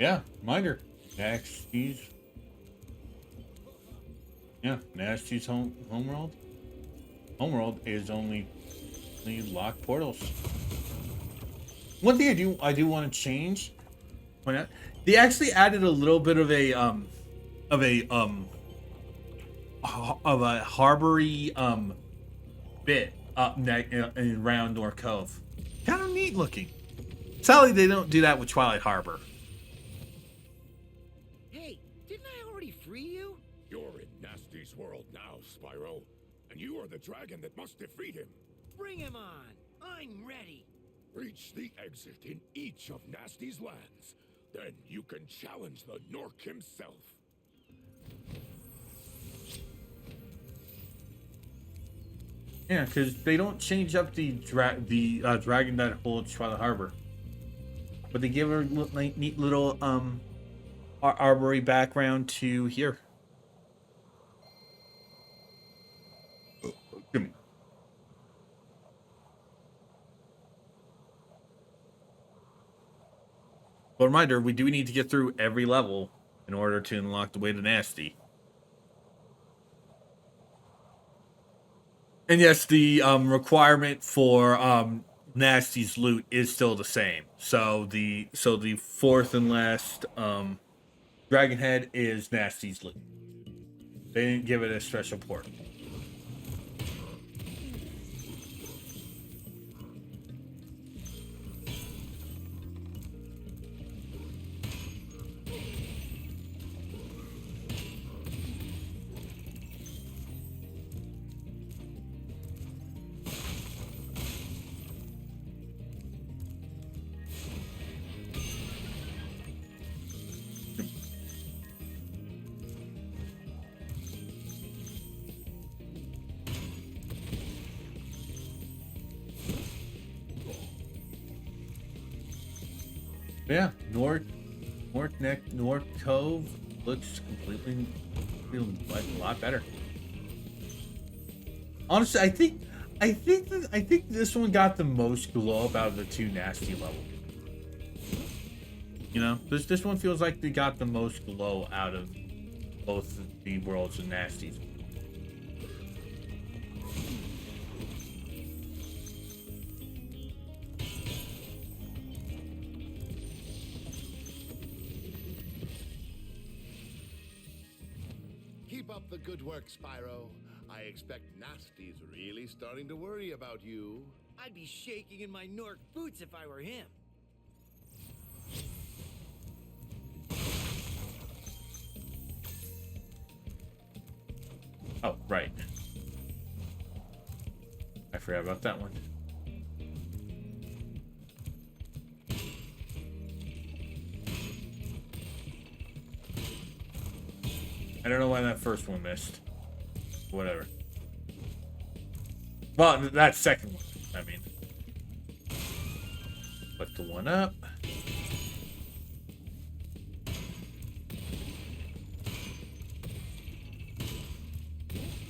Yeah, reminder. Gnasty's. Yeah, Gnasty's homeworld. Homeworld is only locked portals. One thing I do want to change. Point out, they actually added a little bit of a of a of a harbory bit up around North Cove. Kind of neat looking. Sadly, they don't do that with Twilight Harbor. Hey, didn't I already free you? You're in Gnasty's world now, Spyro. And you are the dragon that must defeat him. Bring him on. I'm ready. Reach the exit in each of Gnasty's lands. Then you can challenge the Nork himself. Yeah, because they don't change up the dragon that holds Twilight Harbor, but they give her like neat little arbory background to here. Give me. But reminder, we do need to get through every level in order to unlock the way to Gnasty. And yes, the requirement for Gnasty's loot is still the same. So the fourth and last dragon head is Gnasty's loot. They didn't give it a special port. Yeah, North Cove looks completely like a lot better. Honestly, I think this one got the most glow up out of the two Gnasty levels. You know, this one feels like they got the most glow out of both the worlds of Gnasty's. Keep up the good work, Spyro. I expect Gnasty's really starting to worry about you. I'd be shaking in my Nork boots if I were him. Oh, right. I forgot about that one. I don't know why that first one missed. Whatever. Well, that second one, I mean. Put the one up.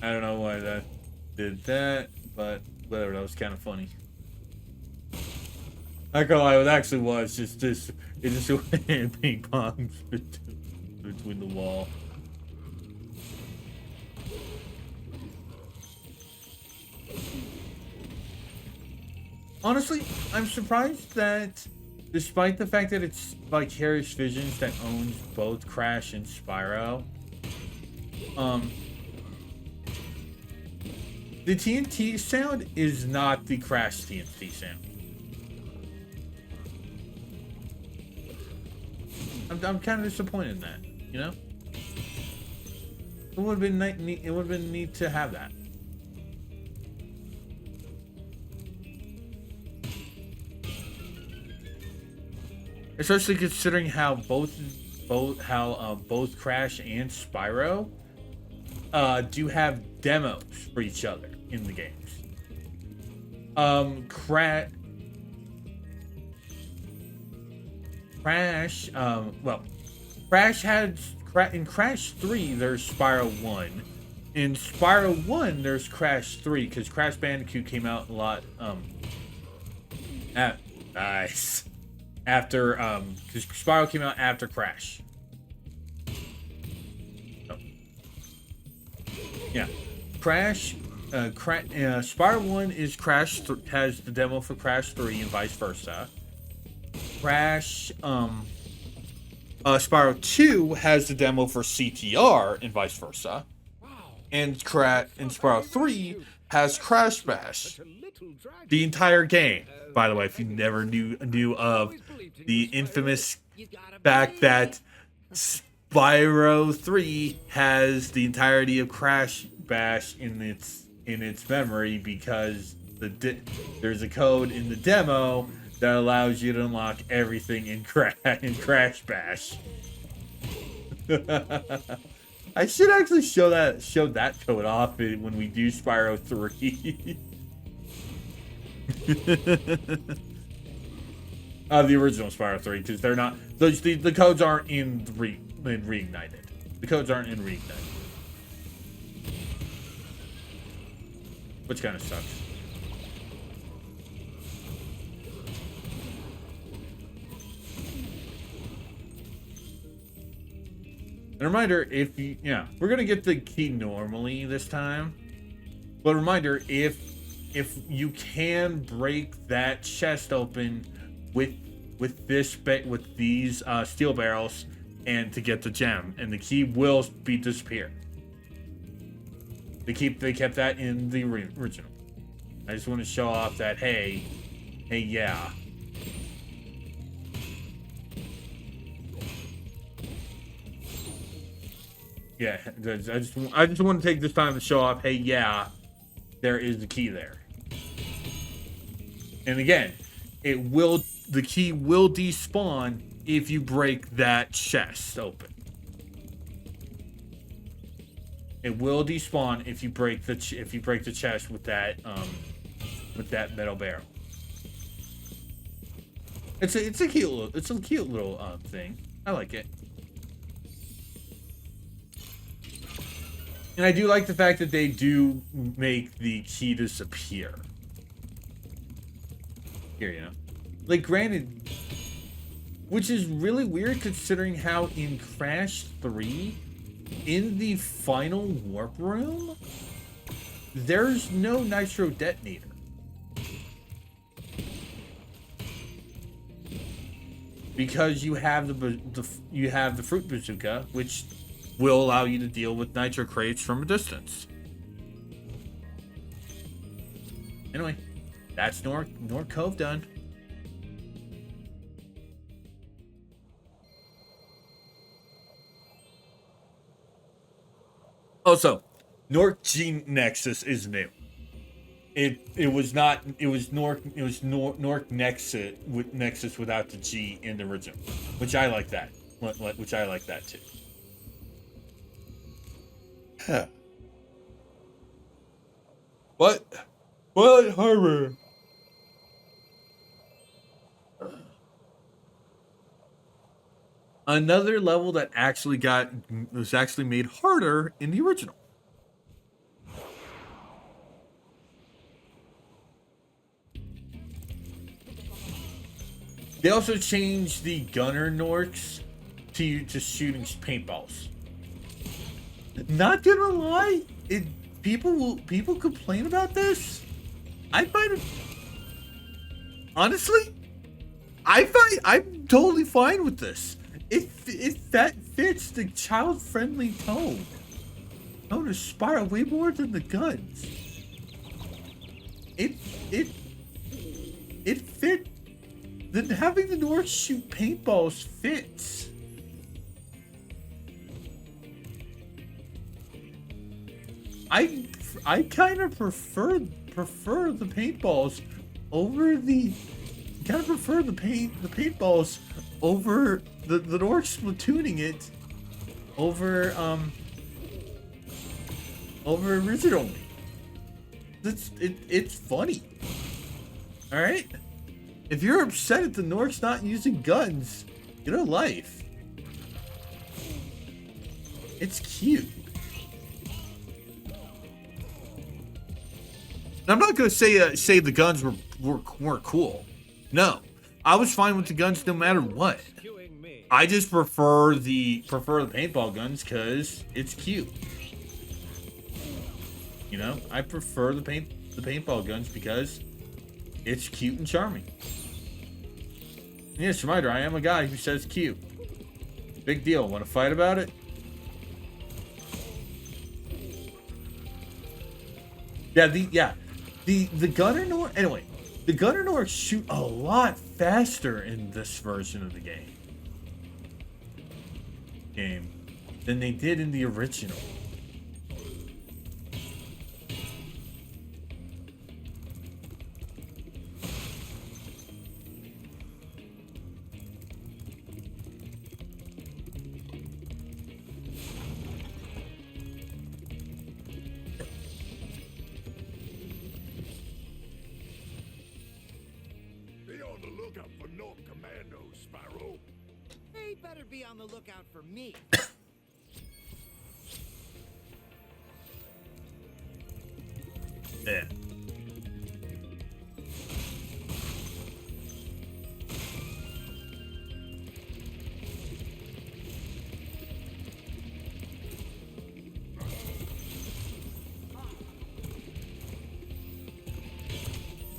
I don't know why that did that, but whatever, that was kind of funny. I can't lie, it actually was just this. It just went ping pong between the wall. Honestly, I'm surprised that despite the fact that it's Vicarious Visions that owns both Crash and Spyro, the TNT sound is not the Crash TNT sound. I'm kind of disappointed in that, you know? It would have been neat. It would have been neat to have that. Especially considering how both Crash and Spyro do have demos for each other in the games. Crash had in Crash 3 there's Spyro 1. In Spyro 1 there's Crash 3 because Crash Bandicoot came out a lot nice. after because Spyro came out after Crash. Oh. Yeah, Crash. Spyro 1 is has the demo for Crash 3 and vice versa. Crash Spyro 2 has the demo for CTR and vice versa. And Spyro 3 has Crash Bash. The entire game, by the way, if you never knew of the infamous fact that Spyro 3 has the entirety of Crash Bash in its memory because there's a code in the demo that allows you to unlock everything in Crash Bash. I should actually show that code off when we do Spyro 3. The original Spyro 3, because they're not the codes aren't in Reignited. The codes aren't in Reignited. Which kind of sucks. And a reminder, we're gonna get the key normally this time. But a reminder, if you can break that chest open with these steel barrels and to get the gem, and the key will be disappeared. They kept that in the original. I just want to show off that hey, yeah. Yeah, I just want to take this time to show off, hey, yeah, there is the key there. And again, the key will despawn if you break that chest open. It will despawn if you break the chest with that metal barrel. It's a cute little thing. I like it. And I do like the fact that they do make the key disappear. Here, like, granted, which is really weird considering how in Crash 3, in the final warp room, there's no nitro detonator. Because you have the fruit bazooka, which will allow you to deal with nitro crates from a distance. Anyway, that's North Cove done. Also, North G Nexus is new. It was North Nexus without the G in the original, which I like that. Which I like that too. Huh. What? Twilight Harbor. Another level that was actually made harder in the original. They also changed the gunner Norks to shooting paintballs. Not gonna lie, people complain about this. I find it, honestly, I'm totally fine with this. If that fits the child-friendly tone of Spyro way more than the guns. It fit. Then having the North shoot paintballs fits. I kind of prefer the paintballs over the paintballs over the North splatooning it over original. It's funny. All right. If you're upset at the Norks not using guns, get a life. It's cute. I'm not gonna say the guns weren't cool. No, I was fine with the guns no matter what. Rescuing me. I just prefer the paintball guns because it's cute. You know, I prefer the paintball guns because it's cute and charming. Yes, reminder, I am a guy who says cute. Big deal. Want to fight about it? Yeah, the Gunner Nor anyway, the Gunner Norks shoot a lot faster in this version of the game than they did in the original. Be on the lookout for North Commandos, Spyro. They better be on the lookout for me. Yeah.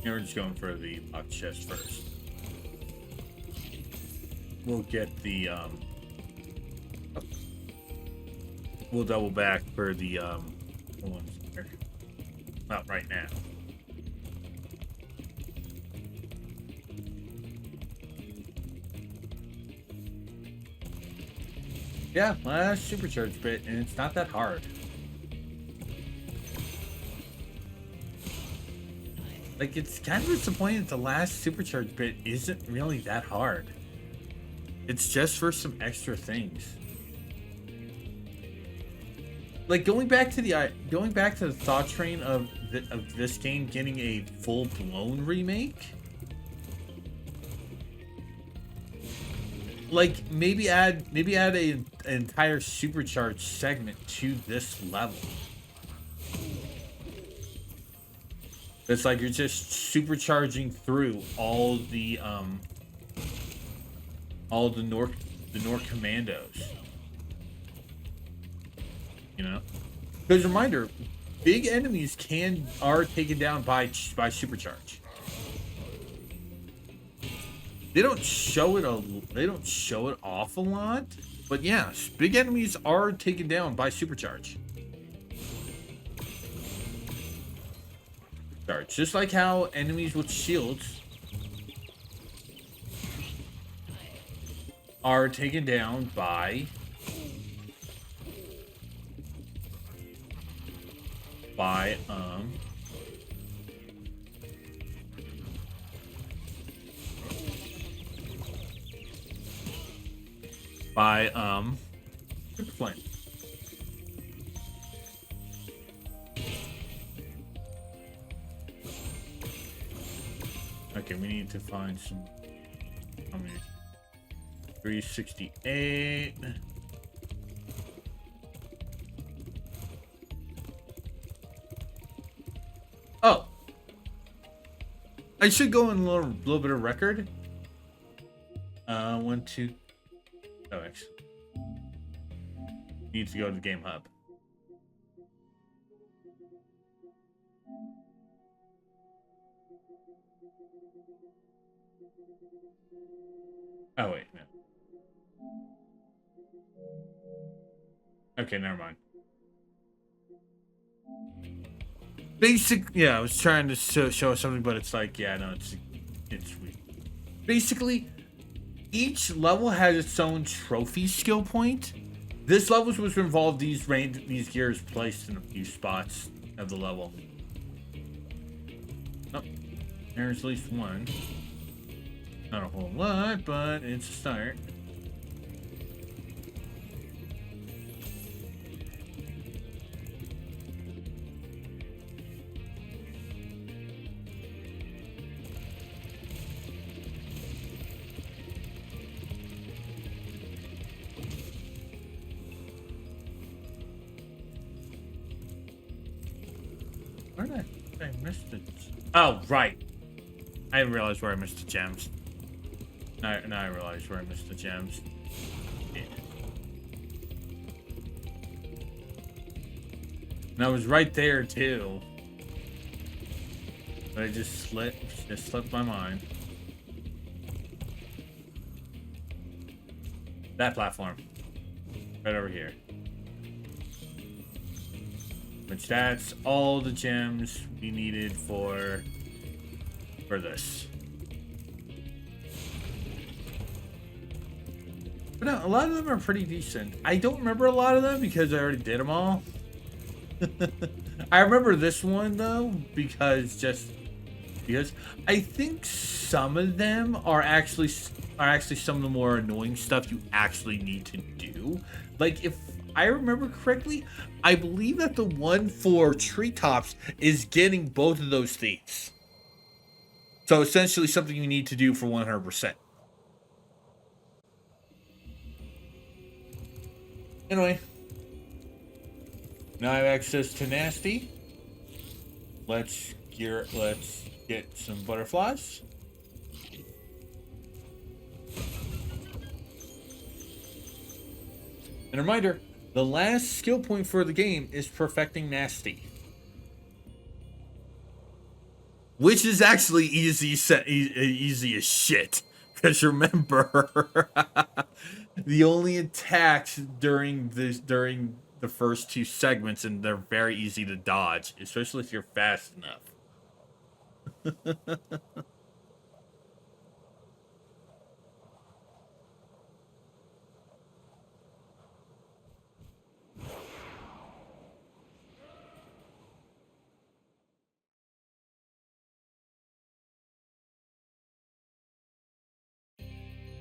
Yeah, we're just going for the lock chest first. We'll get the we'll double back for the ones there. Not right now. Yeah, last supercharged bit, and it's not that hard. Like, it's kind of disappointing that the last supercharged bit isn't really that hard. It's just for some extra things. Like, going back to the thought train of this game getting a full-blown remake. Like, maybe add an entire supercharged segment to this level. It's like you're just supercharging through all the Nork commandos. You know? Because reminder, big enemies are taken down by supercharge. They don't show it off a lot, but yes, big enemies are taken down by supercharge. Just like how enemies with shields are taken down by Super Flame. Okay, we need to find some. How many? 368. Oh, I should go in a little bit of record. 1, 2. Oh, actually, need to go to the game hub. Oh wait, no. Okay, never mind. Yeah, I was trying to show something, but it's like, yeah, no, it's weak. Basically, each level has its own trophy skill point. This level was involved these gears placed in a few spots of the level. Oh, there's at least one. Not a whole lot, but it's a start. Where did I miss the... Oh, right. I didn't realize where I missed the gems. Now I realize where I missed the gems. Yeah. And I was right there too. But I just slipped my mind. That platform. Right over here. Which that's all the gems we needed for this. But no, a lot of them are pretty decent. I don't remember a lot of them because I already did them all. I remember this one though because I think some of them are actually some of the more annoying stuff you actually need to do. Like if I remember correctly, I believe that the one for treetops is getting both of those thieves. So essentially something you need to do for 100%. Anyway. Now I have access to Gnasty. Let's get some butterflies. And a reminder, the last skill point for the game is perfecting Gnasty. Which is actually easy as shit. Because remember, the only attacks during the first two segments, and they're very easy to dodge, especially if you're fast enough.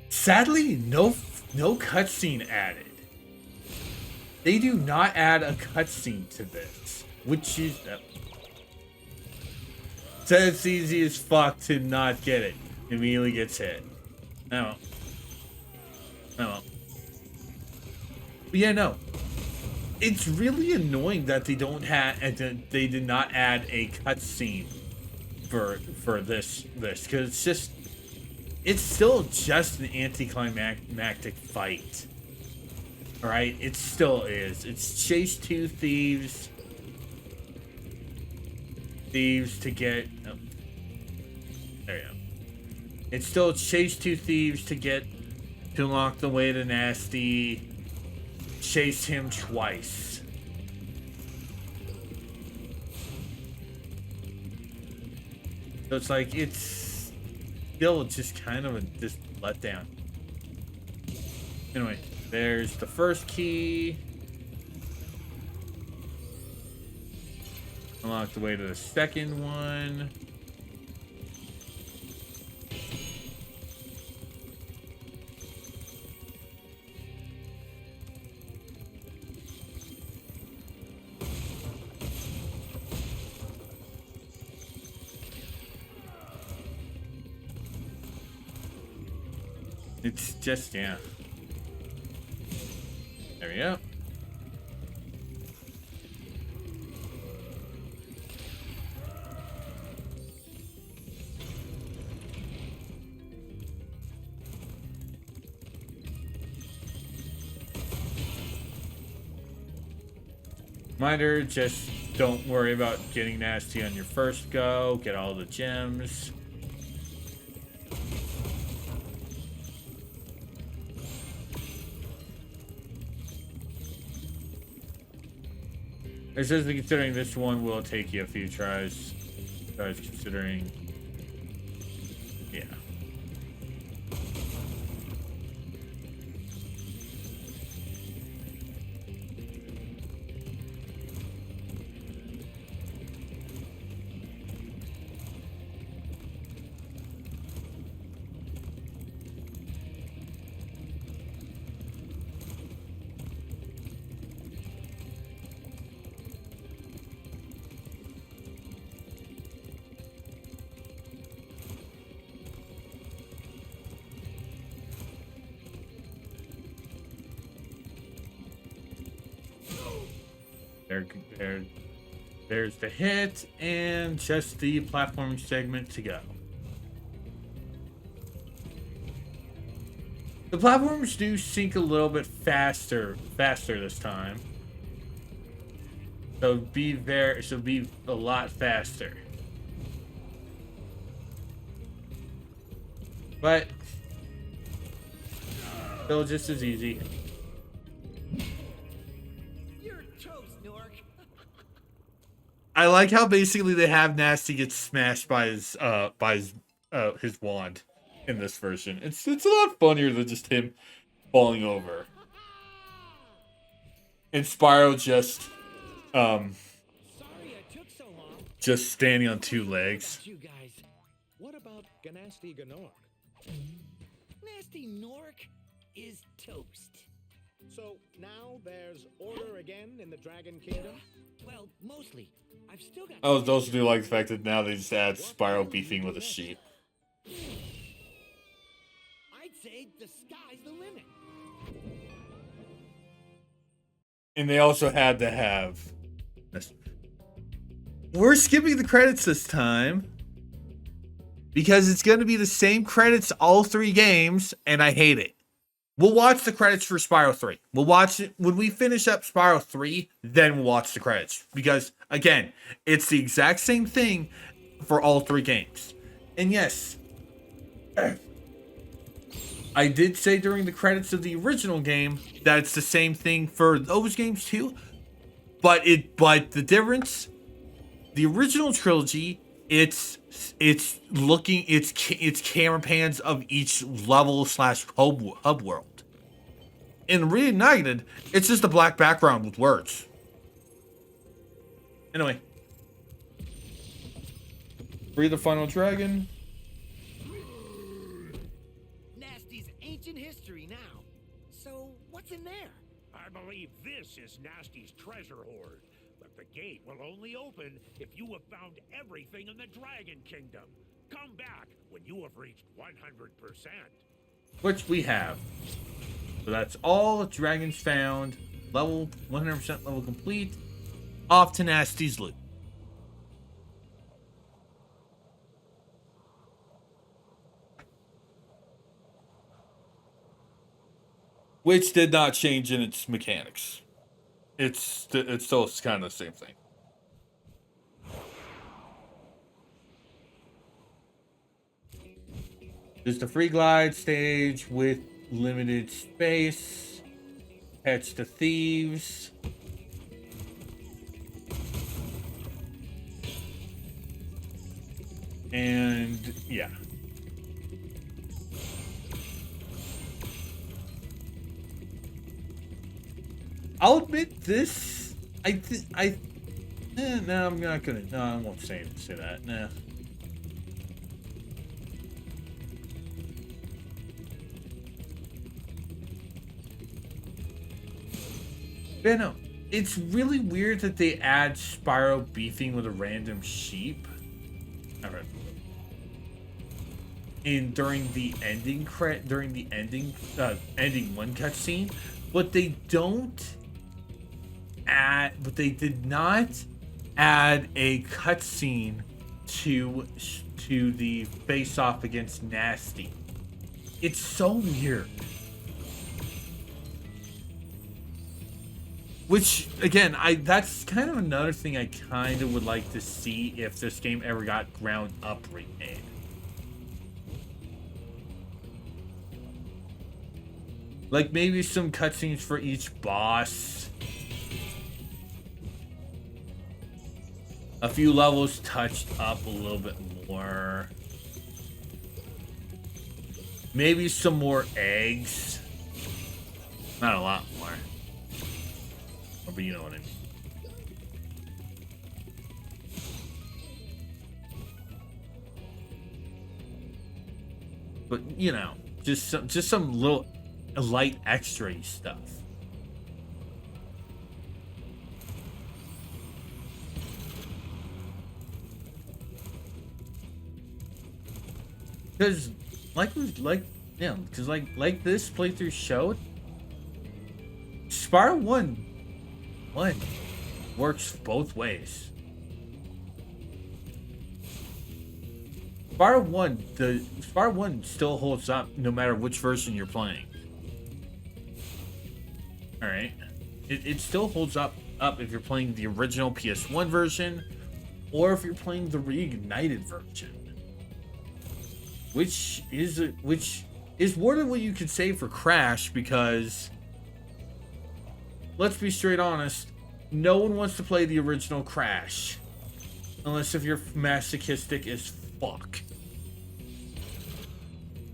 Sadly, no cutscene added. They do not add a cutscene to this, which is so it's easy as fuck to not get it. Immediately gets hit. No. But yeah, no. It's really annoying that they did not add a cutscene for this because it's still just an anticlimactic fight. Alright, it still is. It's chase two thieves to get... Oh, there you go. It's still chase two thieves to unlock the way to Gnasty. Chase him twice. So it's like, it's still just kind of a letdown. Anyway, there's the first key. Unlock the way to the second one. It's just, yeah. There we go. Reminder, just don't worry about getting Gnasty on your first go. Get all the gems. It says that considering this one will take you a few tries. Considering... Yeah. There's the hit and just the platforming segment to go. The platforms do sync a little bit faster this time. So be a lot faster. But still just as easy. You're toast, Nork. I like how basically they have Gnasty get smashed by his wand in this version. It's a lot funnier than just him falling over. And Spyro Sorry I took so long. just standing on two legs. You guys. What about Gnasty Gnork? Nasty Nork is toast. So now there's order again in the Dragon Kingdom? Well, mostly. I've still got. I also do like the fact that now they just add Spyro beefing with a sheep. I'd say the sky's the limit. And they also had to have this. We're skipping the credits this time because it's going to be the same credits all three games, and I hate it. We'll watch the credits for Spyro 3. We'll watch it when we finish up Spyro 3, then we'll watch the credits. Because, again, it's the exact same thing for all three games. And yes, I did say during the credits of the original game that it's the same thing for those games too. But the difference, the original trilogy, it's camera pans of each level / hub world. In Reignited, it's just a black background with words. Anyway, free the final dragon. Nasty's ancient history now. So what's in there? I believe this is Gnasty's treasure hoard. But the gate will only open if you have found everything in the Dragon Kingdom. Come back when you have reached 100%. Which we have. So that's all dragons found. Level 100% level complete. Off to Gnasty's loot. Which did not change in its mechanics. It's still kind of the same thing. Just a free glide stage with limited space. Catch the thieves. And yeah. I'll admit this. No, I'm not gonna. No, I won't say that. Nah. But no, it's really weird that they add Spyro beefing with a random sheep. Alright. And during the ending ending one cutscene, but they did not add a cutscene to the face off against Gnasty. It's so weird. Which, again, that's kind of another thing I kind of would like to see if this game ever got ground up remade. Like maybe some cutscenes for each boss. A few levels touched up a little bit more. Maybe some more eggs. Not a lot more. But you know what I mean. But you know, just some little light extra stuff. Because like this playthrough showed, Spyro 1 works both ways. Spyro 1 still holds up no matter which version you're playing. All right, it still holds up if you're playing the original PS1 version, or if you're playing the Reignited version, which is more than what you could say for Crash, because let's be straight honest, no one wants to play the original Crash unless if you're masochistic as fuck.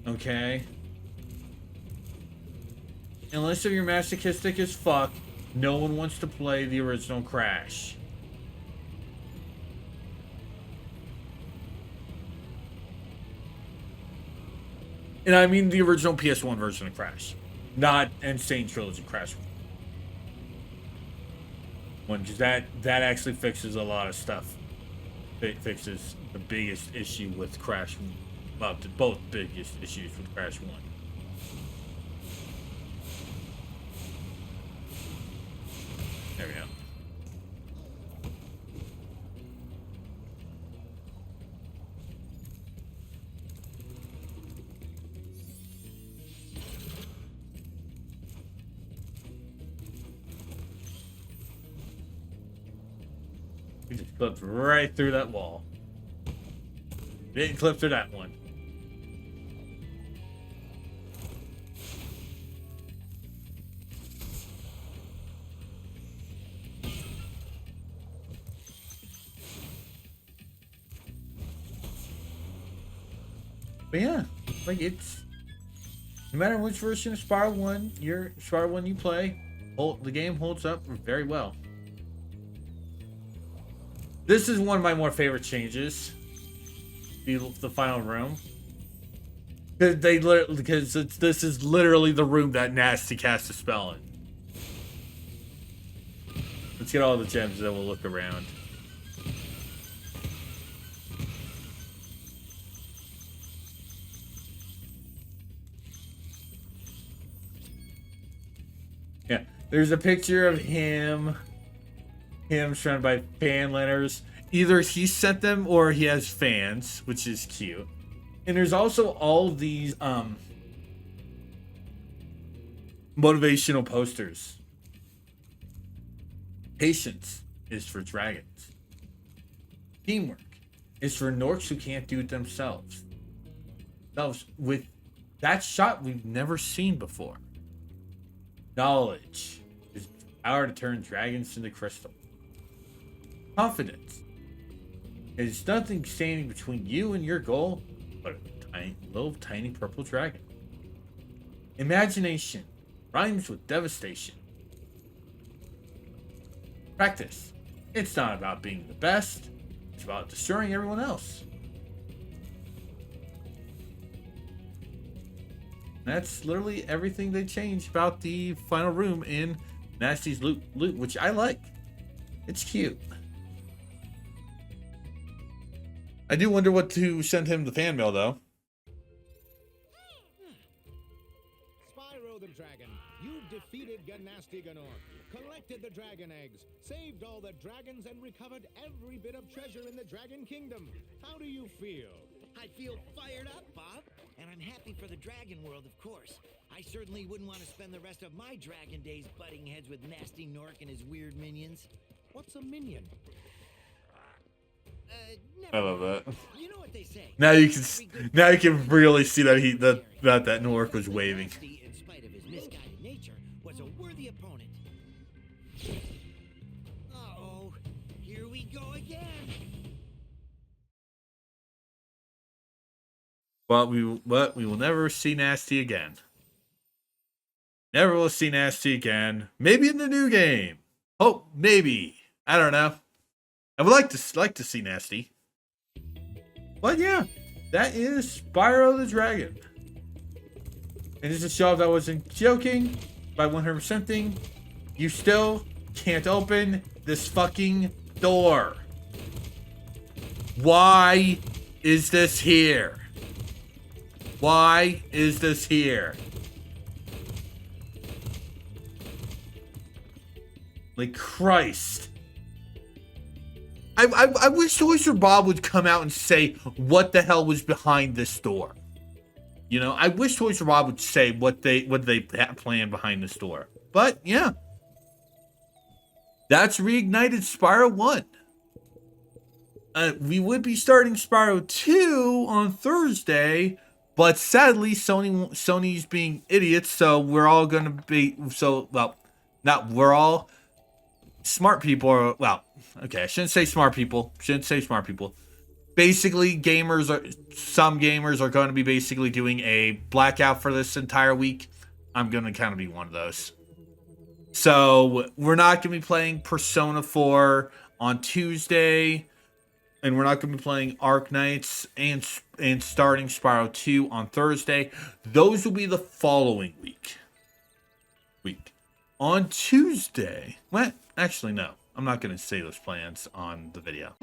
Okay? Unless if you're masochistic as fuck, no one wants to play the original Crash. And I mean the original PS1 version of Crash. Not Insane Trilogy Crash 1. Because that actually fixes a lot of stuff. It fixes the biggest issue with Crash 1. Well, both biggest issues with Crash 1. There we go. He just clipped right through that wall. Didn't clip through that one. But yeah, like it's no matter which version of Spyro 1 you play, the game holds up very well. This is one of my more favorite changes. The final room. Because this is literally the room that Gnasty cast a spell in. Let's get all the gems and then we'll look around. Yeah, there's a picture of him surrounded by fan letters. Either he sent them or he has fans, which is cute. And there's also all these motivational posters. Patience is for dragons. Teamwork is for Norks who can't do it themselves. With that shot we've never seen before. Knowledge is power to turn dragons into crystal. Confidence is nothing standing between you and your goal, but a little tiny purple dragon. Imagination rhymes with devastation. Practice. It's not about being the best, it's about destroying everyone else. That's literally everything they changed about the final room in Gnasty's loot, which I like. It's cute. I do wonder what to send him the fan mail, though. Spyro the Dragon, you defeated Gnasty, collected the dragon eggs, saved all the dragons, and recovered every bit of treasure in the Dragon Kingdom. How do you feel? I feel fired up, Bob. And I'm happy for the dragon world, of course. I certainly wouldn't want to spend the rest of my dragon days butting heads with Gnasty Nork and his weird minions. What's a minion? I love that. You know what they say. Now you can really see that that Nork was waving. Gnasty, in spite of his misguided nature, was a worthy opponent. Uh-oh, here we go again. But we will never see Gnasty again. Never will see Gnasty again. Maybe in the new game. Oh, maybe. I don't know. I would like to see Gnasty. But yeah, that is Spyro the Dragon. And just to show if I wasn't joking, by 100%ing, you still can't open this fucking door. Why is this here? Why is this here? Like, Christ. I wish Toys for Bob would come out and say what the hell was behind this door. You know, I wish Toys for Bob would say what they planned behind this door. But yeah, that's Reignited Spyro 1. We would be starting Spyro 2 on Thursday, but sadly Sony's being idiots, so we're all going to be not we're all smart people are, well, okay, I shouldn't say smart people. Basically, some gamers are going to be basically doing a blackout for this entire week. I'm going to kind of be one of those. So, we're not going to be playing Persona 4 on Tuesday, and we're not going to be playing Arc Knights and starting Spyro 2 on Thursday. Those will be the following week. On Tuesday, well, actually no. I'm not going to say those plans on the video.